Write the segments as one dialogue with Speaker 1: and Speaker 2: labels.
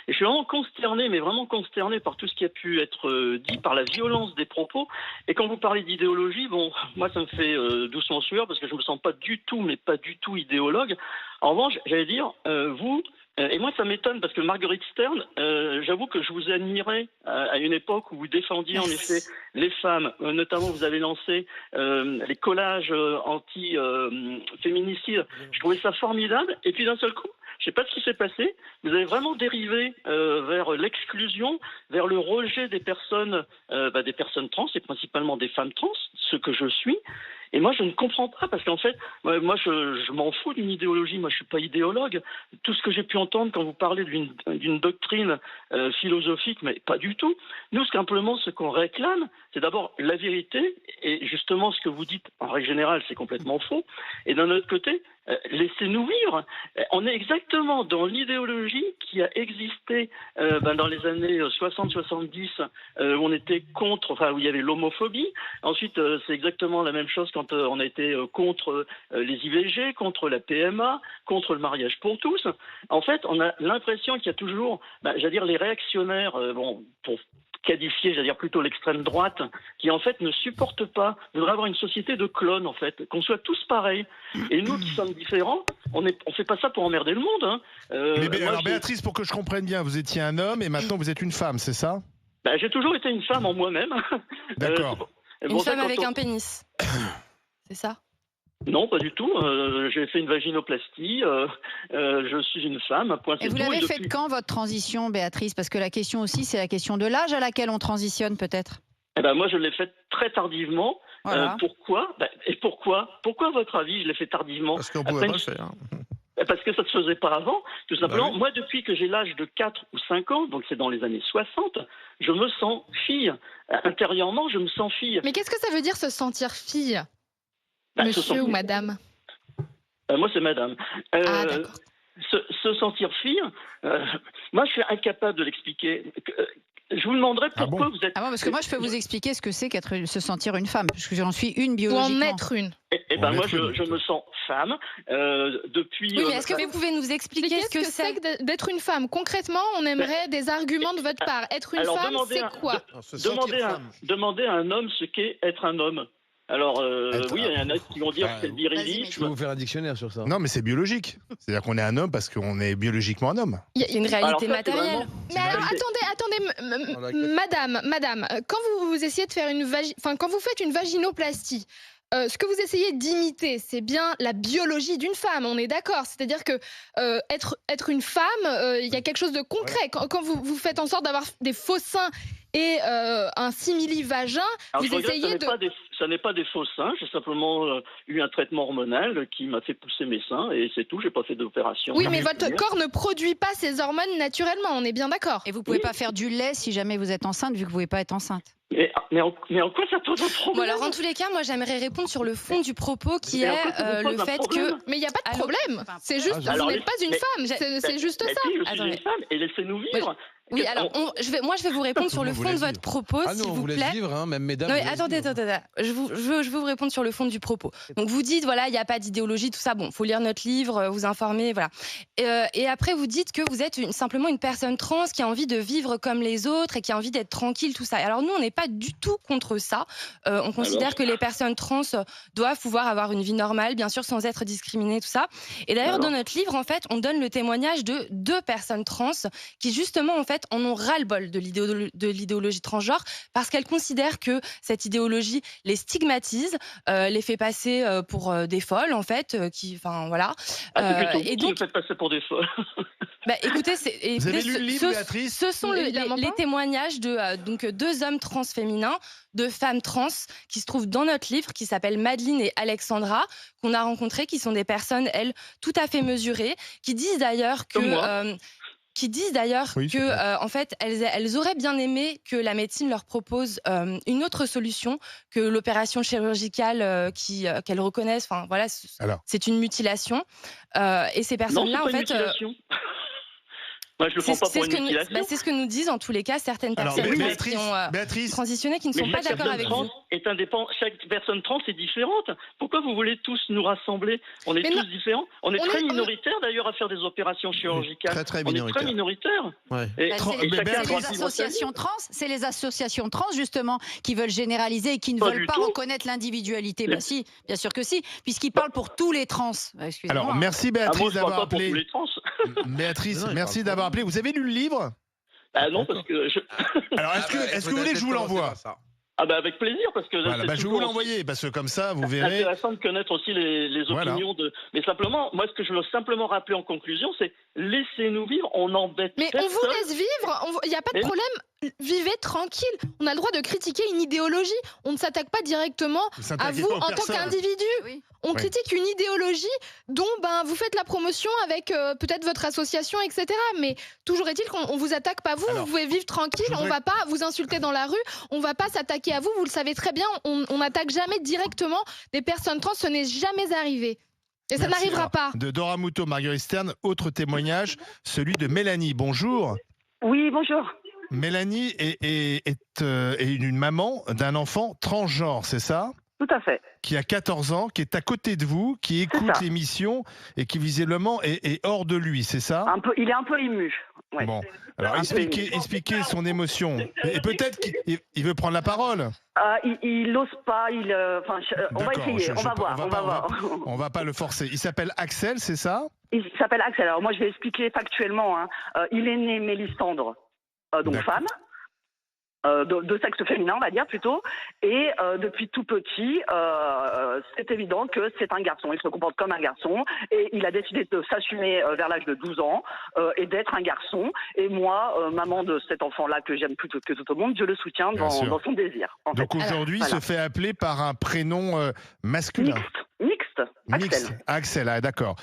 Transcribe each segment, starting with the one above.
Speaker 1: Et je suis vraiment consterné, mais vraiment consterné par tout ce qui a pu être dit, par la violence des propos. Et quand vous parlez d'idéologie, bon, moi ça me fait doucement sueur parce que je me sens pas du tout, mais pas du tout idéologue. En revanche, j'allais dire, vous, et moi, ça m'étonne parce que Marguerite Stern, j'avoue que je vous ai admiré à une époque où vous défendiez en effet les femmes. Notamment, vous avez lancé les collages anti-féminicides. Je trouvais ça formidable. Et puis d'un seul coup, je ne sais pas ce qui s'est passé. Vous avez vraiment dérivé vers l'exclusion, vers le rejet des personnes trans et principalement des femmes trans, ce que je suis. Et moi, je ne comprends pas parce qu'en fait, moi, je m'en fous d'une idéologie. Moi, je suis pas idéologue. Tout ce que j'ai pu entendre quand vous parlez d'une doctrine philosophique, mais pas du tout. Nous, simplement, ce qu'on réclame, c'est d'abord la vérité. Et justement, ce que vous dites, en règle générale, c'est complètement faux. Et d'un autre côté, laissez-nous vivre. On est exactement dans l'idéologie qui a existé dans les années 60-70, où on était contre, enfin où il y avait l'homophobie. Ensuite, c'est exactement la même chose quand on a été contre les IVG, contre la PMA, contre le mariage pour tous. En fait, on a l'impression qu'il y a toujours, j'allais dire, les réactionnaires, pour qualifier, j'allais dire plutôt l'extrême droite, qui en fait ne supporte pas, voudrait avoir une société de clones en fait, qu'on soit tous pareils. Et nous qui sommes différents, on fait pas ça pour emmerder le monde. Hein.
Speaker 2: Alors Béatrice, pour que je comprenne bien, vous étiez un homme et maintenant vous êtes une femme, c'est ça ?
Speaker 1: J'ai toujours été une femme en moi-même.
Speaker 2: D'accord.
Speaker 3: Une femme avec un pénis. C'est ça ?
Speaker 1: Non, pas du tout. J'ai fait une vaginoplastie. Je suis une femme. Point,
Speaker 4: et vous l'avez faite quand, votre transition, Béatrice ? Parce que la question aussi, c'est la question de l'âge à laquelle on transitionne, peut-être.
Speaker 1: Moi, je l'ai faite très tardivement. Voilà. Pourquoi ? Pourquoi, à votre avis, je l'ai fait tardivement ?
Speaker 5: Parce qu'on pouvait pas le faire.
Speaker 1: Parce que ça ne se faisait pas avant, tout simplement. Moi, depuis que j'ai l'âge de 4 ou 5 ans, donc c'est dans les années 60, je me sens fille. Intérieurement, je me sens fille.
Speaker 3: Mais qu'est-ce que ça veut dire se sentir fille ? Monsieur ou madame ?
Speaker 1: Moi, c'est madame.
Speaker 3: D'accord.
Speaker 1: Se sentir fille, moi, je suis incapable de l'expliquer. Je vous demanderai pourquoi vous êtes...
Speaker 4: parce que moi, je peux vous expliquer ce que c'est se sentir une femme, parce que j'en suis une biologiquement.
Speaker 3: Ou en être une.
Speaker 1: Moi, je me sens femme depuis...
Speaker 3: Oui, mais est-ce que vous pouvez nous expliquer ce que c'est d'être une femme ? Concrètement, on aimerait des arguments de votre part. Être une femme, c'est quoi ?
Speaker 1: Demandez à un homme ce qu'est être un homme. Alors, oui, il y en a qui vont dire que c'est le virilisme.
Speaker 5: Je peux vous faire un dictionnaire sur ça.
Speaker 2: Non, mais c'est biologique. C'est-à-dire qu'on est un homme parce qu'on est biologiquement un homme.
Speaker 3: Il y a une réalité matérielle. Mais alors, attendez, madame, quand vous essayez de faire quand vous faites une vaginoplastie, ce que vous essayez d'imiter, c'est bien la biologie d'une femme, on est d'accord. C'est-à-dire que être une femme, il y a quelque chose de concret. Quand vous faites en sorte d'avoir des faux seins et un simili-vagin, vous essayez de...
Speaker 1: Ça n'est pas des faux seins, j'ai simplement eu un traitement hormonal qui m'a fait pousser mes seins et c'est tout, j'ai pas fait d'opération.
Speaker 3: Oui, mais votre corps ne produit pas ces hormones naturellement, on est bien d'accord.
Speaker 4: Et vous pouvez pas faire du lait si jamais vous êtes enceinte, vu que vous pouvez pas être enceinte.
Speaker 1: Mais en quoi ça pose un problème ?
Speaker 3: Bon, alors en tous les cas, moi j'aimerais répondre sur le fond du propos qui est le fait que... Mais il n'y a pas de problème, c'est juste, vous n'êtes pas une femme, c'est juste ça.
Speaker 1: Je suis une femme et laissez-nous vivre.
Speaker 3: Oui, alors, je vais vous répondre sur le fond de votre propos, s'il vous plaît.
Speaker 5: Vivre, hein, même mesdames.
Speaker 3: Non, mais attendez. Je veux vous répondre sur le fond du propos. Donc, vous dites, voilà, il n'y a pas d'idéologie, tout ça. Bon, faut lire notre livre, vous informer, voilà. Et après, vous dites que vous êtes simplement une personne trans qui a envie de vivre comme les autres et qui a envie d'être tranquille, tout ça. Alors, nous, on n'est pas du tout contre ça. On considère que les personnes trans doivent pouvoir avoir une vie normale, bien sûr, sans être discriminées, tout ça. Et d'ailleurs, dans notre livre, en fait, on donne le témoignage de 2 personnes trans qui, justement, en fait, en ont ras-le-bol de l'idéologie transgenre parce qu'elles considèrent que cette idéologie les stigmatise, les fait passer pour des folles, en fait, voilà.
Speaker 1: Et donc, vous faites passer pour des folles.
Speaker 2: Vous
Speaker 3: Écoutez,
Speaker 2: avez lu le livre, Béatrice ?
Speaker 3: Ce sont les témoignages de 2 hommes trans féminins, 2 femmes trans qui se trouvent dans notre livre, qui s'appellent Madeleine et Alexandra, qu'on a rencontrées, qui sont des personnes, elles, tout à fait mesurées, qui disent d'ailleurs que... en fait, elles auraient bien aimé que la médecine leur propose une autre solution que l'opération chirurgicale qu'elles reconnaissent. Enfin, voilà, c'est une mutilation. Et ces personnes-là,
Speaker 1: en fait... Moi, je le prends pas pour une mutilation.
Speaker 3: C'est ce que nous disent en tous les cas certaines
Speaker 2: Alors,
Speaker 3: personnes
Speaker 2: Béatrice,
Speaker 3: qui ont
Speaker 2: Béatrice,
Speaker 3: transitionné, qui ne sont
Speaker 1: Mais
Speaker 3: pas
Speaker 1: chaque
Speaker 3: d'accord
Speaker 1: personne
Speaker 3: avec
Speaker 1: trans
Speaker 3: vous.
Speaker 1: est indépendante. Chaque personne trans est différente. Pourquoi vous voulez tous nous rassembler? On est
Speaker 6: Mais
Speaker 1: tous
Speaker 6: non.
Speaker 1: différents. On est
Speaker 6: On
Speaker 1: très
Speaker 6: est-
Speaker 1: minoritaires d'ailleurs à faire des opérations chirurgicales.
Speaker 5: Très, très
Speaker 1: On est
Speaker 5: minoritaire.
Speaker 1: très minoritaires.
Speaker 5: Ouais.
Speaker 1: Et,
Speaker 4: Bah,
Speaker 2: Tran-
Speaker 1: et
Speaker 2: mais
Speaker 1: chacun a le
Speaker 4: C'est
Speaker 1: droit
Speaker 4: les
Speaker 1: de vivre sa vie.
Speaker 4: associations trans, c'est les associations trans justement qui veulent généraliser et qui ne
Speaker 1: Pas
Speaker 4: veulent
Speaker 1: du
Speaker 4: pas
Speaker 1: tout.
Speaker 4: reconnaître l'individualité.
Speaker 1: Mais-
Speaker 4: Bah si, bien sûr que si, puisqu'ils parlent pour tous les trans. Excusez-moi.
Speaker 2: alors merci
Speaker 1: Ah, moi,
Speaker 2: Béatrice
Speaker 1: je parle
Speaker 2: d'avoir
Speaker 1: pas pour tous
Speaker 2: appelé.
Speaker 1: les trans.
Speaker 2: Béatrice,
Speaker 5: Non, il
Speaker 2: merci
Speaker 5: parle
Speaker 2: d'avoir
Speaker 5: pas.
Speaker 2: appelé. Vous avez lu le livre?
Speaker 1: Ah non, parce que
Speaker 2: Alors est-ce que vous voulez que je vous l'envoie?
Speaker 1: ah bah avec plaisir parce que
Speaker 2: Voilà,
Speaker 1: c'est
Speaker 2: bah, je vais vous
Speaker 1: toujours
Speaker 2: l'envoyer parce que comme ça vous verrez.
Speaker 1: intéressant de connaître aussi les
Speaker 2: Voilà.
Speaker 1: opinions de. Mais simplement, moi, ce que je veux simplement rappeler en conclusion, c'est laissez-nous vivre. On embête
Speaker 6: Mais on
Speaker 1: personne.
Speaker 6: vous laisse vivre, il n'y a pas de
Speaker 1: Mais-
Speaker 6: problème. Vivez tranquille. On a le droit de critiquer une idéologie. On ne s'attaque pas directement
Speaker 2: Vous
Speaker 6: à
Speaker 2: s'attaquez
Speaker 6: vous
Speaker 2: pas aux
Speaker 6: en tant
Speaker 2: personnes.
Speaker 6: qu'individu.
Speaker 4: Oui.
Speaker 6: On
Speaker 2: Ouais.
Speaker 6: critique une idéologie dont vous faites la promotion avec peut-être votre association, etc. Mais toujours est-il qu'on vous attaque pas vous.
Speaker 2: Alors,
Speaker 6: Vous pouvez vivre tranquille.
Speaker 2: je
Speaker 6: On
Speaker 2: voudrais-
Speaker 6: va pas vous insulter dans la rue. On va pas s'attaquer à vous. Vous le savez très bien. On n'attaque jamais directement des personnes trans. Ce n'est jamais arrivé. Et ça
Speaker 2: Merci.
Speaker 6: n'arrivera
Speaker 2: Alors,
Speaker 6: pas.
Speaker 2: De Dora Muto, Marguerite Stern, autre témoignage, celui de Mélanie. Bonjour.
Speaker 7: Oui, bonjour.
Speaker 2: Mélanie est une maman d'un enfant transgenre, c'est ça?
Speaker 7: Tout à fait.
Speaker 2: Qui a 14 ans, qui est à côté de vous, qui écoute
Speaker 7: ça.
Speaker 2: l'émission et qui visiblement est hors de lui, c'est ça?
Speaker 7: Il est un peu ému. Ouais.
Speaker 2: Bon, alors
Speaker 7: Un peu
Speaker 2: expliquez son émotion. Et peut-être qu'il veut prendre la parole.
Speaker 7: Il n'ose pas. On va
Speaker 2: D'accord,
Speaker 7: essayer. On va voir. On va voir.
Speaker 2: On va pas le forcer. Il s'appelle Axel, c'est ça?
Speaker 7: Il s'appelle Axel. Alors moi, je vais expliquer factuellement. Il est né Mélistandre, donc
Speaker 2: D'accord.
Speaker 7: femme. De sexe féminin, on va dire plutôt, et depuis tout petit, c'est évident que c'est un garçon. Il se comporte comme un garçon, et il a décidé de s'assumer vers l'âge de 12 ans et d'être un garçon. Et moi, maman de cet enfant-là que j'aime plus que tout au monde, je le soutiens
Speaker 2: Bien sûr.
Speaker 7: dans son désir. En
Speaker 2: Donc
Speaker 7: fait.
Speaker 2: aujourd'hui, il
Speaker 7: voilà.
Speaker 2: se fait appeler par un prénom masculin.
Speaker 7: Mixte, Axel.
Speaker 2: Mixte. Axel, ah, d'accord.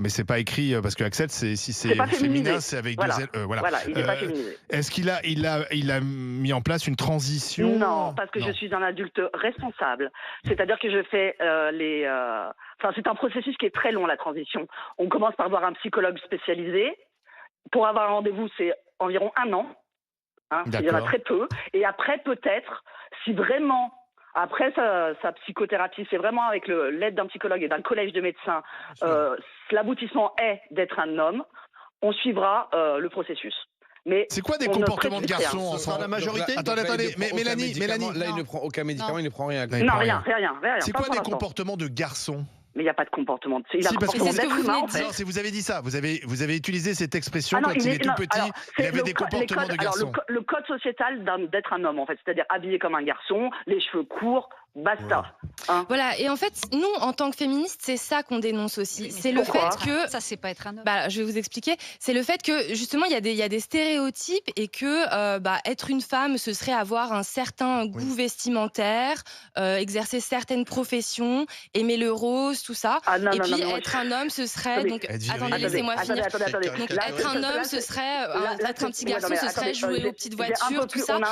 Speaker 2: Mais c'est pas écrit parce que Axel, si c'est
Speaker 7: C'est pas
Speaker 2: féminin,
Speaker 7: féminisé.
Speaker 2: c'est avec
Speaker 7: Voilà.
Speaker 2: deux L. Voilà.
Speaker 7: Voilà, il n'est pas féminisé.
Speaker 2: Est-ce qu'il a mis en place une transition?
Speaker 7: Non, parce que
Speaker 2: Non.
Speaker 7: je suis un adulte responsable. C'est-à-dire que je fais c'est un processus qui est très long, la transition. On commence par voir un psychologue spécialisé. Pour avoir un rendez-vous, c'est environ 1 an. Il y en a
Speaker 2: D'accord.
Speaker 7: très peu. Et après, peut-être, si vraiment... Après sa psychothérapie, c'est vraiment avec l'aide d'un psychologue et d'un collège de médecins, l'aboutissement est d'être un homme, on suivra le processus. Mais
Speaker 2: C'est quoi des
Speaker 7: on ne
Speaker 2: comportements de
Speaker 7: précise rien.
Speaker 2: garçons
Speaker 5: Ce sera
Speaker 2: enfants?
Speaker 5: la majorité.
Speaker 2: Attendez, mais Mélanie,
Speaker 5: Là, il
Speaker 4: Non.
Speaker 5: ne prend aucun médicament,
Speaker 4: Non.
Speaker 5: il ne prend rien.
Speaker 2: Là, il
Speaker 7: Non,
Speaker 2: prend
Speaker 7: rien.
Speaker 2: C'est
Speaker 7: pas
Speaker 2: quoi
Speaker 7: pour
Speaker 2: des
Speaker 7: l'instant.
Speaker 2: comportements de garçons?
Speaker 7: Mais il n'y a pas de comportement. Il a
Speaker 2: Si,
Speaker 7: un
Speaker 2: parce que
Speaker 7: comportement
Speaker 3: c'est ce que
Speaker 7: d'être
Speaker 3: vous
Speaker 7: humain,
Speaker 3: venez
Speaker 7: en
Speaker 3: de
Speaker 7: fait.
Speaker 3: dire.
Speaker 2: Non, vous avez dit ça. Vous avez utilisé cette expression
Speaker 7: Ah non,
Speaker 2: quand il est tout
Speaker 7: non,
Speaker 2: petit.
Speaker 7: alors,
Speaker 2: Il
Speaker 7: c'est
Speaker 2: avait
Speaker 7: le
Speaker 2: des
Speaker 7: co- les
Speaker 2: comportements
Speaker 7: codes-
Speaker 2: de
Speaker 7: alors,
Speaker 2: garçon.
Speaker 7: le code sociétal d'être un homme, en fait, c'est-à-dire habillé comme un garçon, les cheveux courts, basta.
Speaker 3: Voilà, et en fait, nous, en tant que féministes, c'est ça qu'on dénonce aussi.
Speaker 4: Oui, mais
Speaker 3: C'est le
Speaker 7: pourquoi
Speaker 3: fait que...
Speaker 4: Ça, c'est pas être un homme.
Speaker 3: Bah, je vais vous expliquer. C'est le fait que justement il y a des stéréotypes et que être une femme ce serait avoir un certain goût vestimentaire, exercer certaines professions, aimer le rose, tout ça.
Speaker 7: Ah, non,
Speaker 3: et
Speaker 7: non,
Speaker 3: puis
Speaker 7: non, moi,
Speaker 3: être un homme ce serait
Speaker 7: Attendez.
Speaker 3: donc
Speaker 2: Être viril.
Speaker 3: attendez laissez-moi finir.
Speaker 7: Attendez.
Speaker 3: Donc
Speaker 7: Là,
Speaker 3: être un homme ce serait être un petit garçon ce serait jouer aux petites voitures, tout ça.
Speaker 7: On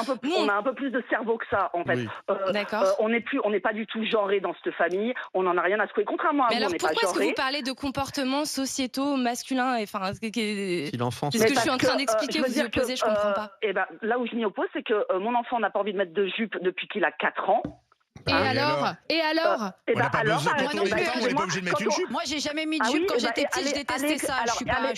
Speaker 7: a un peu plus de cerveau que ça, en fait.
Speaker 5: Oui.
Speaker 3: D'accord.
Speaker 7: On n'est pas du tout genré dans cette famille. On n'en a rien à secouer. Contrairement à
Speaker 3: Mais
Speaker 7: vous,
Speaker 3: alors
Speaker 7: on n'est pas
Speaker 3: pourquoi est-ce que
Speaker 7: genré.
Speaker 3: vous parlez de comportements sociétaux masculins et enfin
Speaker 5: Si l'enfant,
Speaker 3: c'est ce que je
Speaker 7: parce
Speaker 3: suis en train d'expliquer,
Speaker 7: je veux
Speaker 3: vous y
Speaker 7: dire
Speaker 3: opposez, je comprends pas.
Speaker 7: Là où je m'y oppose, c'est que mon enfant n'a pas envie de mettre de jupe depuis qu'il a 4 ans.
Speaker 6: Et
Speaker 2: Ah,
Speaker 6: alors
Speaker 2: On n'a pas besoin,
Speaker 7: par
Speaker 2: quand on
Speaker 7: exemple,
Speaker 2: est femme, on n'est pas obligé de mettre une jupe.
Speaker 4: Moi, j'ai jamais mis de
Speaker 7: Ah
Speaker 4: jupe
Speaker 7: oui,
Speaker 4: quand
Speaker 7: eh ben,
Speaker 4: j'étais petite, je détestais ça. Je suis pas un homme. hein.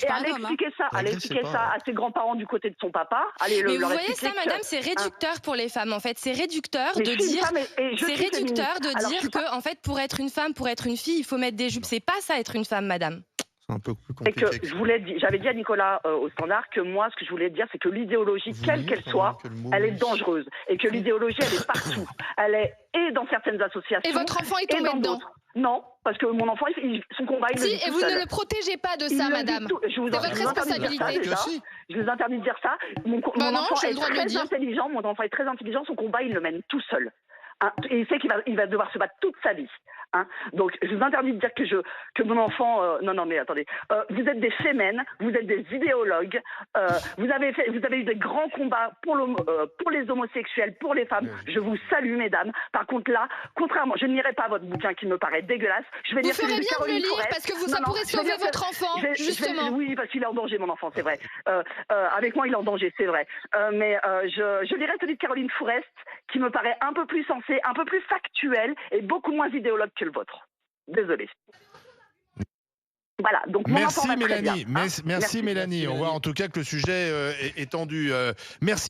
Speaker 7: expliquer ça,
Speaker 5: Malgré,
Speaker 7: allez expliquer
Speaker 5: c'est
Speaker 7: ça
Speaker 5: pas-
Speaker 7: à ses grands-parents du côté de son papa. Allez,
Speaker 3: Mais vous
Speaker 7: leur
Speaker 3: voyez ça,
Speaker 7: expliquer que-
Speaker 3: madame, c'est réducteur pour les femmes. En fait, c'est réducteur
Speaker 7: Mais
Speaker 3: de
Speaker 7: je suis une
Speaker 3: dire,
Speaker 7: femme et je
Speaker 3: c'est
Speaker 7: suis
Speaker 3: réducteur
Speaker 7: féministe.
Speaker 3: de
Speaker 7: Alors, je
Speaker 3: dire
Speaker 7: suis pas-
Speaker 3: que, en fait, pour être une femme, pour être une fille, il faut mettre des jupes. C'est pas ça, être une femme, madame.
Speaker 5: c'est un peu plus
Speaker 7: C'est
Speaker 5: compliqué.
Speaker 7: que j'avais dit à Nicolas au standard que moi, ce que je voulais dire, c'est que l'idéologie, quelle qu'elle soit, elle est dangereuse et que l'idéologie, elle est partout. Elle est et dans certaines associations.
Speaker 6: Et votre enfant est
Speaker 7: et
Speaker 6: tombé
Speaker 7: dans
Speaker 6: dedans.
Speaker 7: d'autres. Non, parce que mon enfant, son combat, il le
Speaker 6: Si,
Speaker 7: dit
Speaker 6: et
Speaker 7: tout
Speaker 6: vous
Speaker 7: seul.
Speaker 6: ne le protégez pas de
Speaker 7: Il
Speaker 6: ça,
Speaker 7: le dit
Speaker 6: madame.
Speaker 7: tout- je vous
Speaker 6: C'est
Speaker 7: en-
Speaker 6: votre
Speaker 7: je vous interdis de dire ça,
Speaker 6: responsabilité.
Speaker 7: déjà.
Speaker 5: Que si.
Speaker 7: Je vous interdis de dire ça. Mon
Speaker 6: Bah non,
Speaker 7: enfant
Speaker 6: j'ai le
Speaker 7: est
Speaker 6: droit de le
Speaker 7: très
Speaker 6: dire.
Speaker 7: intelligent. Mon enfant est très intelligent. Son combat, il le mène tout seul. Et il sait qu'il va devoir se battre toute sa vie. Hein, donc, je vous interdis de dire que mon enfant. Non, mais attendez. Vous êtes des fémènes, vous êtes des idéologues. Vous avez eu des grands combats pour les homosexuels, pour les femmes. Je vous salue, mesdames. Par contre, là, contrairement, je ne lirai pas votre bouquin qui me paraît dégueulasse. Je vais
Speaker 6: Vous
Speaker 7: lire
Speaker 6: ferez
Speaker 7: celui de
Speaker 6: bien de le
Speaker 7: Caroline
Speaker 6: lire
Speaker 7: Forest.
Speaker 6: parce que ça pourrait sauver votre enfant, justement.
Speaker 7: Oui, parce qu'il est en danger, mon enfant, c'est vrai. Avec moi, il est en danger, c'est vrai. Mais je lirai celui de Caroline Forest, qui me paraît un peu plus sensé, un peu plus factuel et beaucoup moins idéologue que le vôtre. Désolée. Voilà, donc mon enfant
Speaker 2: Merci
Speaker 7: va très bien,
Speaker 2: Mélanie,
Speaker 7: hein.
Speaker 2: merci Mélanie. On voit en tout cas que le sujet est tendu. Merci.